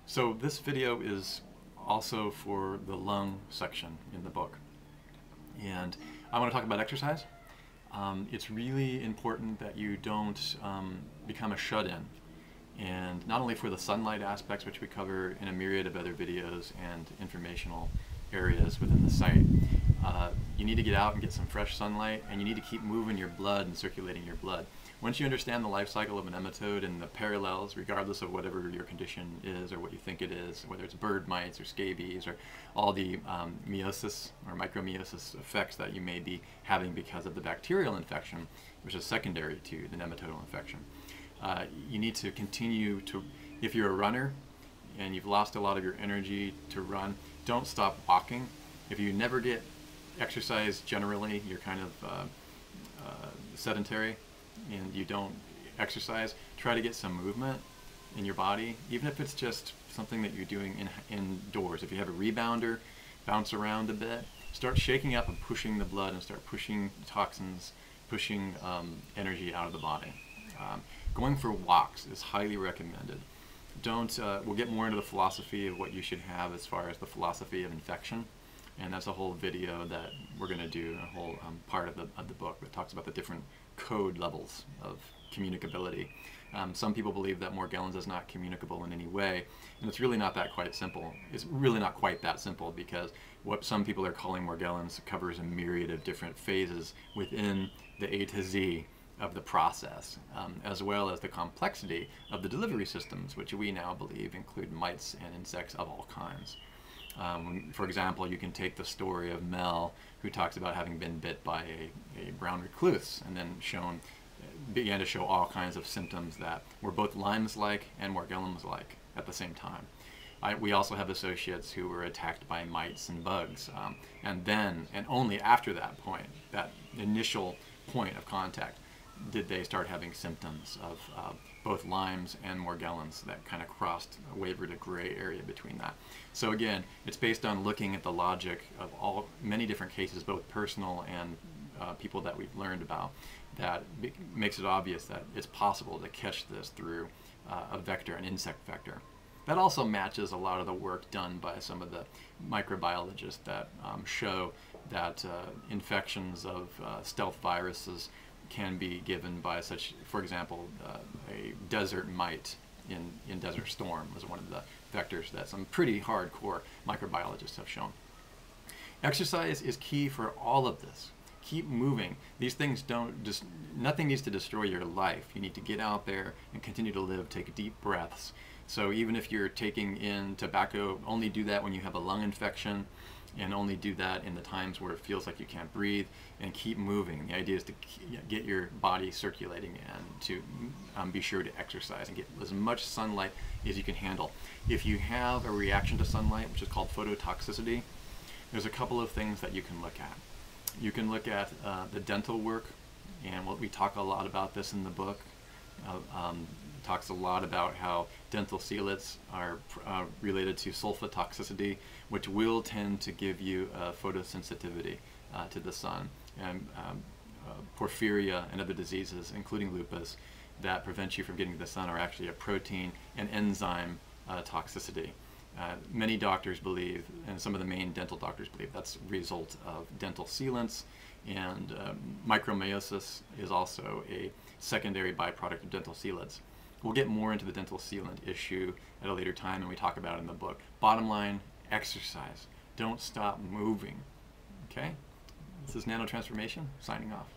So this video is also for the lung section in the book. And I want to talk about exercise. It's really important that you don't become a shut-in. And not only for the sunlight aspects, which we cover in a myriad of other videos and informational areas within the site, you need to get out and get some fresh sunlight, and you need to keep moving your blood and circulating your blood. Once you understand the life cycle of a nematode and the parallels, regardless of whatever your condition is or what you think it is, whether it's bird mites or scabies or all the meiosis or micromeiosis effects that you may be having because of the bacterial infection, which is secondary to the nematodal infection. You need to continue to, if you're a runner and you've lost a lot of your energy to run, don't stop walking. If you never get exercise generally, you're kind of sedentary and you don't exercise, try to get some movement in your body, even if it's just something that you're doing indoors. If you have a rebounder, bounce around a bit, start shaking up and pushing the blood and start pushing toxins, pushing energy out of the body. Going for walks is highly recommended. We'll get more into the philosophy of what you should have as far as the philosophy of infection, and that's a whole video that we're going to do, a whole part of the book that talks about the different code levels of communicability. Some people believe that Morgellons is not communicable in any way, and it's really not that quite simple. It's really not quite that simple, because what some people are calling Morgellons covers a myriad of different phases within the A to Z of the process, as well as the complexity of the delivery systems, which we now believe include mites and insects of all kinds. For example, you can take the story of Mel, who talks about having been bit by a brown recluse, and then began to show all kinds of symptoms that were both Lyme's-like and Morgellons-like at the same time. We also have associates who were attacked by mites and bugs, and then, and only after that point, that initial point of contact, did they start having symptoms of both Lyme's and Morgellons that kind of wavered a gray area between that. So again, it's based on looking at the logic of many different cases, both personal and people that we've learned about, that makes it obvious that it's possible to catch this through a vector, an insect vector. That also matches a lot of the work done by some of the microbiologists that show that infections of stealth viruses can be given by such, for example, a desert mite in Desert Storm was one of the vectors that some pretty hardcore microbiologists have shown. Exercise is key for all of this. Keep moving. These things nothing needs to destroy your life. You need to get out there and continue to live, take deep breaths. So even if you're taking in tobacco, only do that when you have a lung infection, and only do that in the times where it feels like you can't breathe, and keep moving. The idea is to get your body circulating and to be sure to exercise and get as much sunlight as you can handle. If you have a reaction to sunlight, which is called phototoxicity, there's a couple of things that you can look at. You can look at the dental work, and we talk a lot about this in the book. Talks a lot about how dental chelates are related to sulfa toxicity, which will tend to give you photosensitivity to the sun, and porphyria and other diseases, including lupus, that prevent you from getting to the sun are actually a protein and enzyme toxicity. Many doctors believe, and some of the main dental doctors believe, that's a result of dental sealants, and micromeiosis is also a secondary byproduct of dental chelates. We'll get more into the dental sealant issue at a later time, and we talk about it in the book. Bottom line, exercise. Don't stop moving. Okay? This is Nanotransformation, signing off.